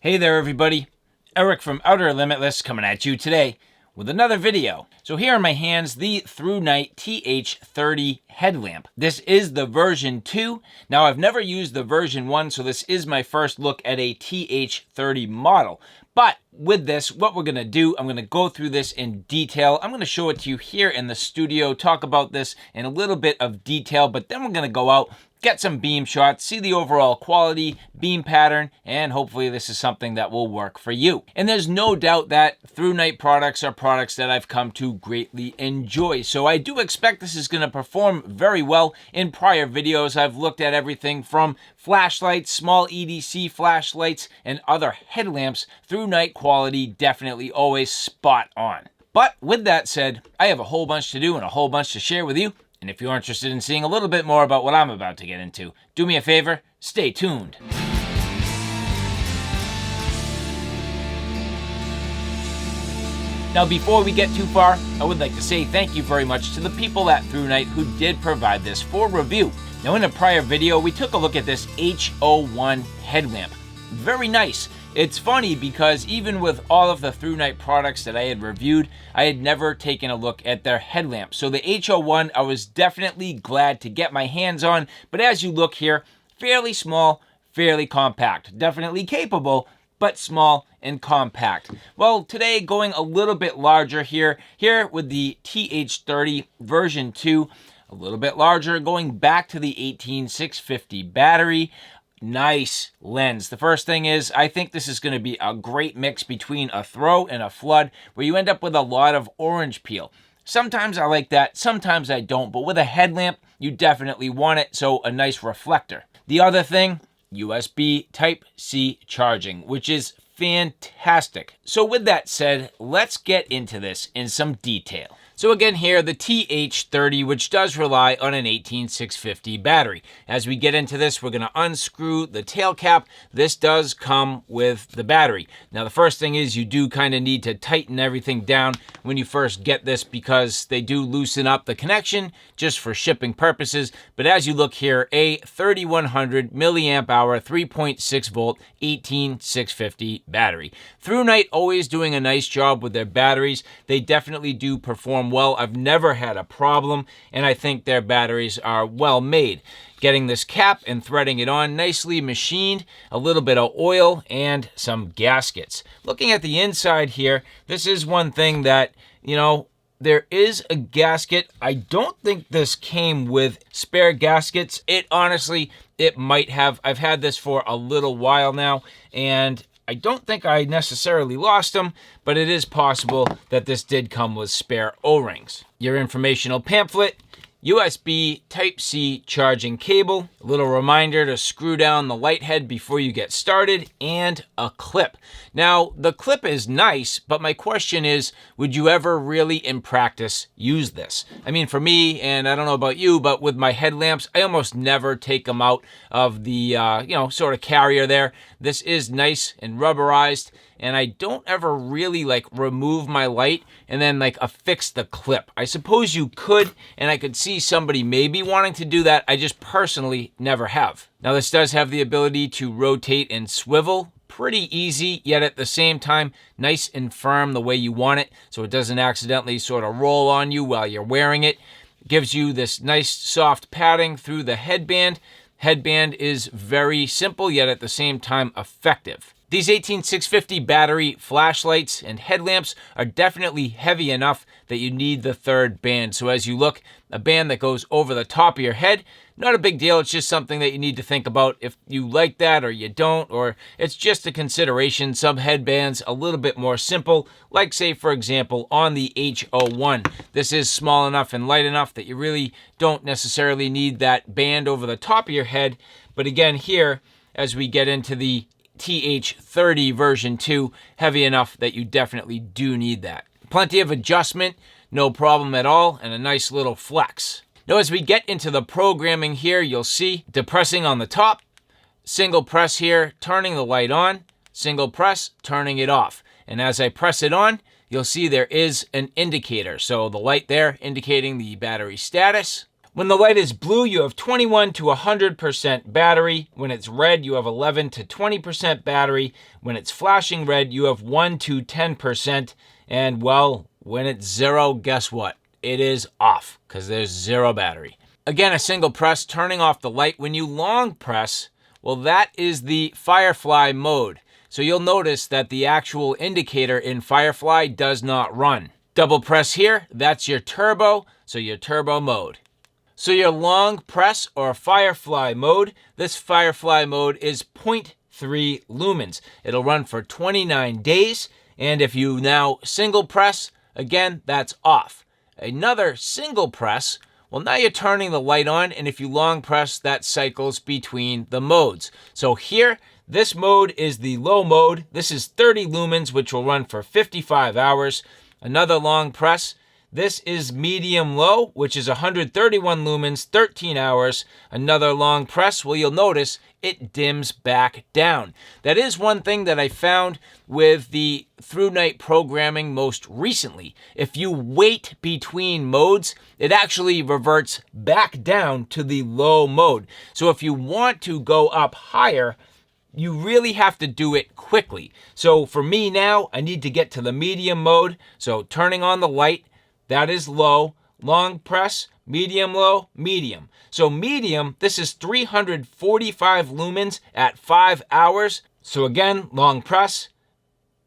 Hey there everybody, Eric from Outer Limitless coming at you today with another video. So here in my hands, the Thrunite TH30 headlamp. This is the version 2. Now I've never used the version 1, so this is my first look at a TH30 model. But with this, what we're going to do, I'm going to go through this in detail. I'm going to show it to you here in the studio, talk about this in a little bit of detail, but then we're going to go out, get some beam shots, see the overall quality, beam pattern, and hopefully this is something that will work for you. And there's no doubt that Thrunite products are products that I've come to greatly enjoy. So I do expect this is going to perform very well. In prior videos, I've looked at everything from flashlights, small EDC flashlights, and other headlamps. Thrunite quality definitely always spot on. But with that said, I have a whole bunch to do and a whole bunch to share with you. And if you're interested in seeing a little bit more about what I'm about to get into, do me a favor, stay tuned. Now, before we get too far, I would like to say thank you very much to the people at Thrunite who did provide this for review. Now, in a prior video, we took a look at this H01 headlamp. Very nice. It's funny because even with all of the Thrunite products that I had reviewed, I had never taken a look at their headlamp. So the H01 I was definitely glad to get my hands on, but as you look here, fairly small, fairly compact. Definitely capable, but small and compact. Well, today going a little bit larger here with the TH30 version 2, a little bit larger, going back to the 18650 battery. Nice lens. The first thing is, I think this is going to be a great mix between a throw and a flood, where you end up with a lot of orange peel. Sometimes I like that, sometimes I don't, but with a headlamp, you definitely want it, so a nice reflector. The other thing, USB Type-C charging, which is fantastic. So with that said, let's get into this in some detail. So again here, the TH30, which does rely on an 18650 battery. As we get into this, we're going to unscrew the tail cap. This does come with the battery. Now the first thing is you do kind of need to tighten everything down when you first get this because they do loosen up the connection just for shipping purposes. But as you look here, a 3100 milliamp hour, 3.6 volt, 18650 battery. Thrunite always doing a nice job with their batteries. They definitely do perform well. I've never had a problem, and I think their batteries are well made. Getting this cap and threading it on, nicely machined, a little bit of oil, and some gaskets. Looking at the inside here, this is one thing that, there is a gasket. I don't think this came with spare gaskets. It might have. I've had this for a little while now, and I don't think I necessarily lost them, but it is possible that this did come with spare O-rings. Your informational pamphlet, USB Type-C charging cable, a little reminder to screw down the light head before you get started, and a clip. Now, the clip is nice, but my question is, would you ever really in practice use this? I mean, for me, and I don't know about you, but with my headlamps, I almost never take them out of the, sort of carrier there. This is nice and rubberized, and I don't ever really remove my light and then affix the clip. I suppose you could, and I could see somebody maybe wanting to do that. I just personally never have. Now this does have the ability to rotate and swivel. Pretty easy, yet at the same time, nice and firm the way you want it, so it doesn't accidentally sort of roll on you while you're wearing it. Gives you this nice soft padding through the headband. Headband is very simple, yet at the same time effective. These 18650 battery flashlights and headlamps are definitely heavy enough that you need the third band. So as you look, a band that goes over the top of your head, not a big deal. It's just something that you need to think about if you like that or you don't, or it's just a consideration. Some headbands a little bit more simple, like say, for example, on the H01. This is small enough and light enough that you really don't necessarily need that band over the top of your head. But again, here, as we get into the TH30 version 2, heavy enough that you definitely do need that. Plenty of adjustment, no problem at all, and a nice little flex. Now as we get into the programming here, you'll see depressing on the top, single press here, turning the light on, single press, turning it off. And as I press it on, you'll see there is an indicator. So the light there indicating the battery status. When the light is blue, you have 21 to 100% battery. When it's red, you have 11 to 20% battery. When it's flashing red, you have 1 to 10%. And well, when it's zero, guess what? It is off because there's zero battery. Again, a single press turning off the light. When you long press, well, that is the Firefly mode. So you'll notice that the actual indicator in Firefly does not run. Double press here, that's your turbo, so your turbo mode. So your long press or Firefly mode, this Firefly mode is 0.3 lumens. It'll run for 29 days, and if you now single press, again, that's off. Another single press, well, now you're turning the light on, and if you long press, that cycles between the modes. So here, this mode is the low mode. This is 30 lumens, which will run for 55 hours. Another long press. This is medium low, which is 131 lumens, 13 hours. Another long press, well, you'll notice it dims back down. That is one thing that I found with the Thrunite programming most recently. If you wait between modes, it actually reverts back down to the low mode. So if you want to go up higher, you really have to do it quickly. So for me now, I need to get to the medium mode. So turning on the light, that is low. Long press, medium low, medium. So medium, this is 345 lumens at 5 hours. So again, long press,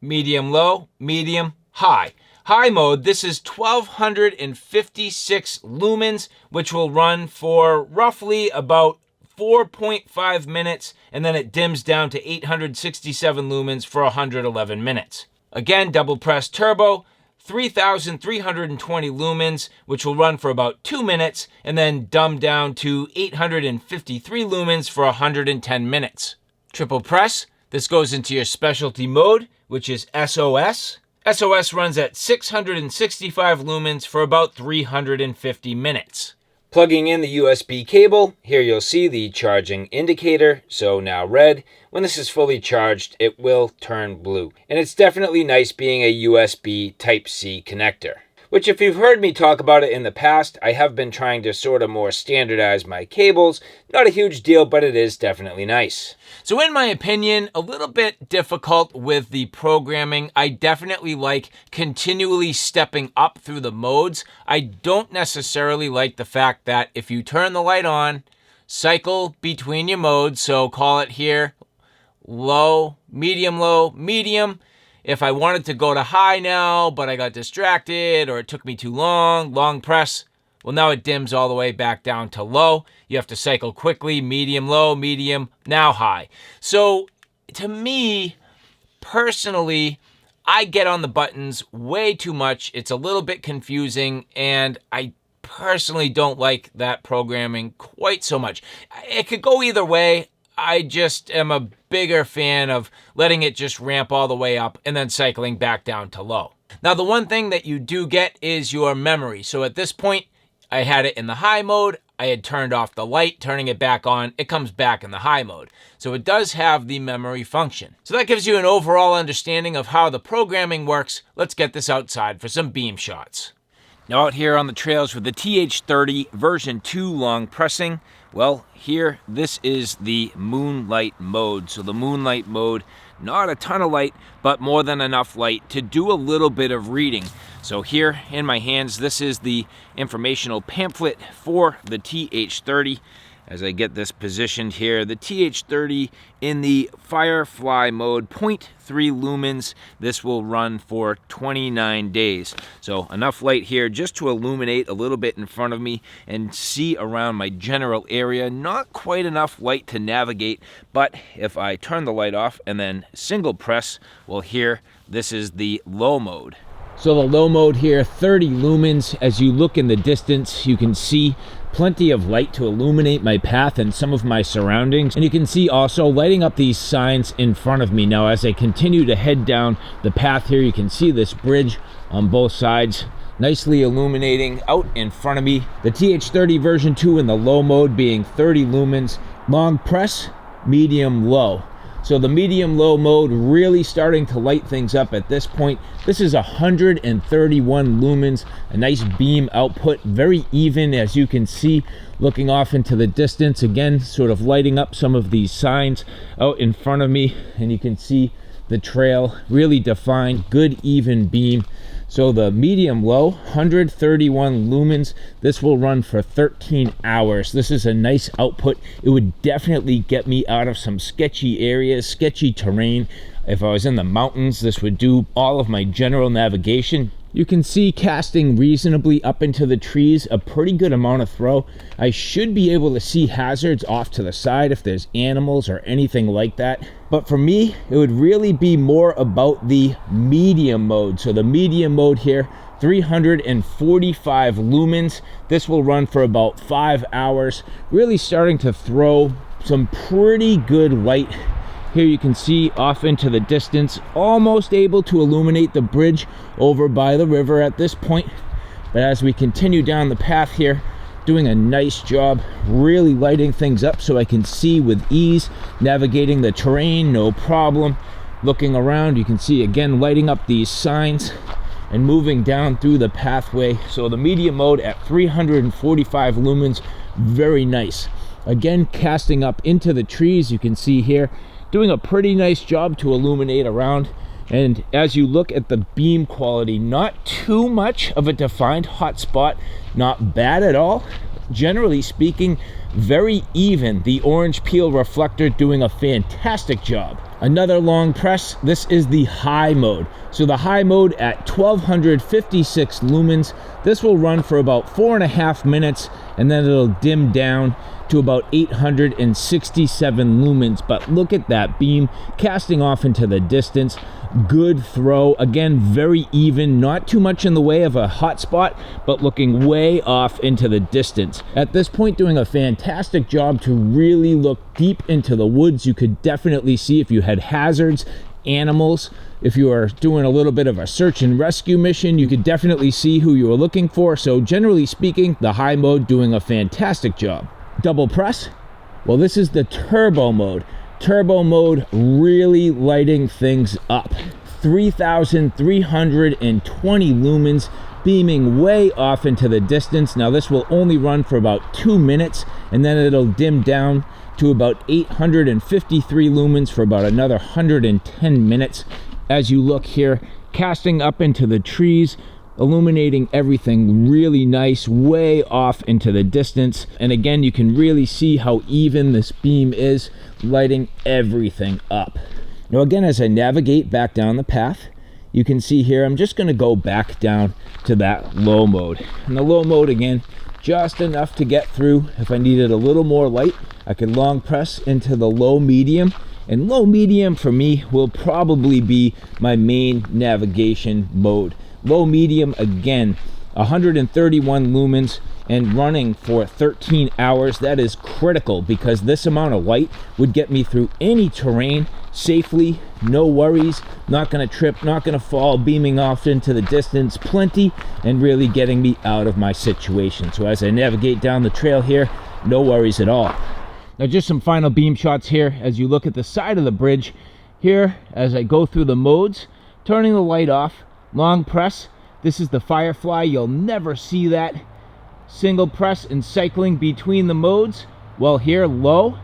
medium low, medium, high. High mode, this is 1256 lumens, which will run for roughly about 4.5 minutes, and then it dims down to 867 lumens for 111 minutes. Again, double press turbo, 3,320 lumens, which will run for about 2 minutes, and then dumb down to 853 lumens for 110 minutes. Triple press, this goes into your specialty mode, which is SOS. SOS runs at 665 lumens for about 350 minutes. Plugging in the USB cable, here you'll see the charging indicator, so now red. When this is fully charged, it will turn blue. And it's definitely nice being a USB Type-C connector, which if you've heard me talk about it in the past, I have been trying to sort of more standardize my cables. Not a huge deal, but it is definitely nice. So in my opinion, a little bit difficult with the programming. I definitely like continually stepping up through the modes. I don't necessarily like the fact that if you turn the light on, cycle between your modes, so call it here low, medium. If I wanted to go to high now, but I got distracted or it took me too long, long press, well, now it dims all the way back down to low. You have to cycle quickly, medium, low, medium, now high. So to me, personally, I get on the buttons way too much. It's a little bit confusing, and I personally don't like that programming quite so much. It could go either way. I just am a bigger fan of letting it just ramp all the way up and then cycling back down to low. Now, the one thing that you do get is your memory. So at this point, I had it in the high mode. I had turned off the light, turning it back on. It comes back in the high mode. So it does have the memory function. So that gives you an overall understanding of how the programming works. Let's get this outside for some beam shots. Now out here on the trails with the TH30 version 2 long pressing, well, here, this is the Moonlight Mode. So the Moonlight Mode, not a ton of light, but more than enough light to do a little bit of reading. So here in my hands, this is the informational pamphlet for the TH30. As I get this positioned here, the TH30 in the Firefly mode, 0.3 lumens. This will run for 29 days. So enough light here just to illuminate a little bit in front of me and see around my general area. Not quite enough light to navigate, but if I turn the light off and then single press, well, here, this is the low mode. So the low mode here, 30 lumens. As you look in the distance, you can see plenty of light to illuminate my path and some of my surroundings. And you can see also lighting up these signs in front of me. Now, as I continue to head down the path here, you can see this bridge on both sides, nicely illuminating out in front of me. The TH30 version 2 in the low mode being 30 lumens. Long press, medium low. So the medium-low mode really starting to light things up at this point. This is 131 lumens, a nice beam output, very even as you can see, looking off into the distance. Again, sort of lighting up some of these signs out in front of me, and you can see the trail really defined, good even beam. So the medium low, 131 lumens, this will run for 13 hours. This is a nice output. It would definitely get me out of some sketchy areas, sketchy terrain. If I was in the mountains, this would do all of my general navigation. You can see casting reasonably up into the trees, a pretty good amount of throw. I should be able to see hazards off to the side if there's animals or anything like that. But for me, it would really be more about the medium mode. So the medium mode here, 345 lumens. This will run for about 5 hours. Really starting to throw some pretty good light. Here you can see off into the distance, almost able to illuminate the bridge over by the river at this point. But as we continue down the path here, doing a nice job, really lighting things up so I can see with ease, navigating the terrain, no problem. Looking around, you can see again, lighting up these signs and moving down through the pathway. So the medium mode at 345 lumens, very nice. Again, casting up into the trees, you can see here, doing a pretty nice job to illuminate around. And as you look at the beam quality, not too much of a defined hot spot, not bad at all. Generally speaking, very even. The orange peel reflector doing a fantastic job. Another long press, this is the high mode. So the high mode at 1256 lumens, this will run for about 4.5 minutes, and then it'll dim down to about 867 lumens. But look at that beam casting off into the distance. Good throw, again, very even, not too much in the way of a hot spot, but looking way off into the distance. At this point, doing a fantastic job to really look deep into the woods. You could definitely see if you had hazards, animals. If you are doing a little bit of a search and rescue mission, you could definitely see who you were looking for. So generally speaking, the high mode doing a fantastic job. Double press, well, this is the turbo mode. Turbo mode really lighting things up. 3,320 lumens, beaming way off into the distance. Now this will only run for about 2 minutes, and then it'll dim down to about 853 lumens for about another 110 minutes. As you look here, casting up into the trees, illuminating everything really nice, way off into the distance. And again, you can really see how even this beam is, lighting everything up. Now again, as I navigate back down the path, you can see here, I'm just gonna go back down to that low mode. And the low mode, again, just enough to get through. If I needed a little more light, I could long press into the low medium. And low medium for me will probably be my main navigation mode. Low medium, again, 131 lumens and running for 13 hours. That is critical because this amount of light would get me through any terrain safely, no worries, not gonna trip, not gonna fall, beaming off into the distance plenty, and really getting me out of my situation. So as I navigate down the trail here, no worries at all. Now just some final beam shots here as you look at the side of the bridge here as I go through the modes, turning the light off. Long press, this is the Firefly, you'll never see that. Single press and cycling between the modes. Well, here, low,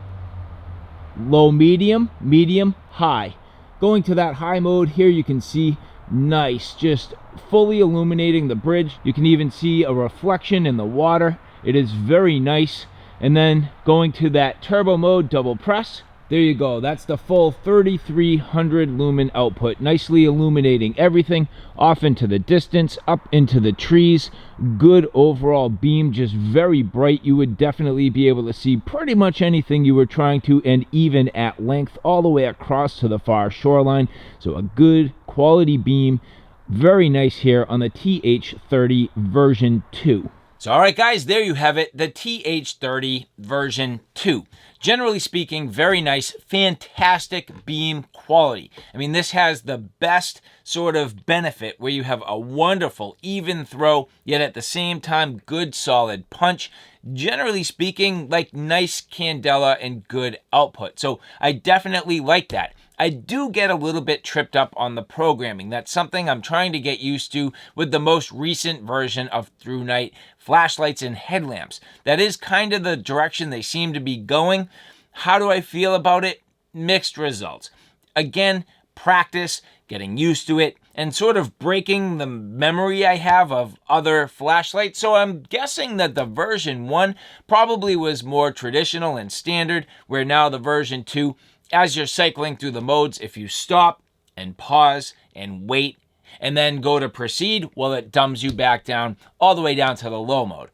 low medium, medium, high. Going to that high mode here, you can see nice, just fully illuminating the bridge. You can even see a reflection in the water. It is very nice. And then going to that turbo mode, double press. There you go, that's the full 3,300 lumen output, nicely illuminating everything off into the distance, up into the trees. Good overall beam, just very bright. You would definitely be able to see pretty much anything you were trying to, and even at length, all the way across to the far shoreline. So a good quality beam, very nice here on the TH30 version 2. So all right guys, there you have it, the TH30 version 2. Generally speaking, very nice, fantastic beam quality. I mean, this has the best sort of benefit where you have a wonderful even throw, yet at the same time good solid punch. Generally speaking, like nice candela and good output. So I definitely like that. I do get a little bit tripped up on the programming. That's something I'm trying to get used to with the most recent version of Thrunite flashlights and headlamps. That is kind of the direction they seem to be going. How do I feel about it? Mixed results. Again, practice, getting used to it, and sort of breaking the memory I have of other flashlights. So I'm guessing that the version 1 probably was more traditional and standard, where now the version 2, as you're cycling through the modes, if you stop and pause and wait and then go to proceed, well, it dumbs you back down all the way down to the low mode.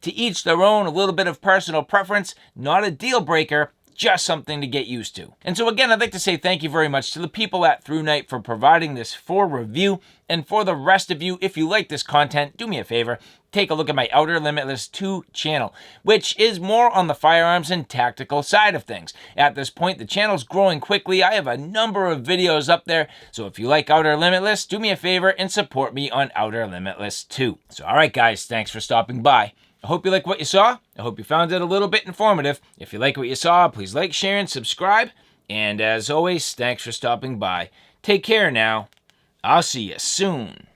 To each their own, a little bit of personal preference, not a deal breaker, just something to get used to. And so again, I'd like to say thank you very much to the people at Thrunite for providing this for review. And for the rest of you, if you like this content, do me a favor, take a look at my Outer Limitless 2 channel, which is more on the firearms and tactical side of things. At this point, the channel's growing quickly. I have a number of videos up there, so if you like Outer Limitless, do me a favor and support me on Outer Limitless 2. So all right guys, thanks for stopping by. I hope you like what you saw. I hope you found it a little bit informative. If you like what you saw, please like, share, and subscribe. And as always, thanks for stopping by. Take care now. I'll see you soon.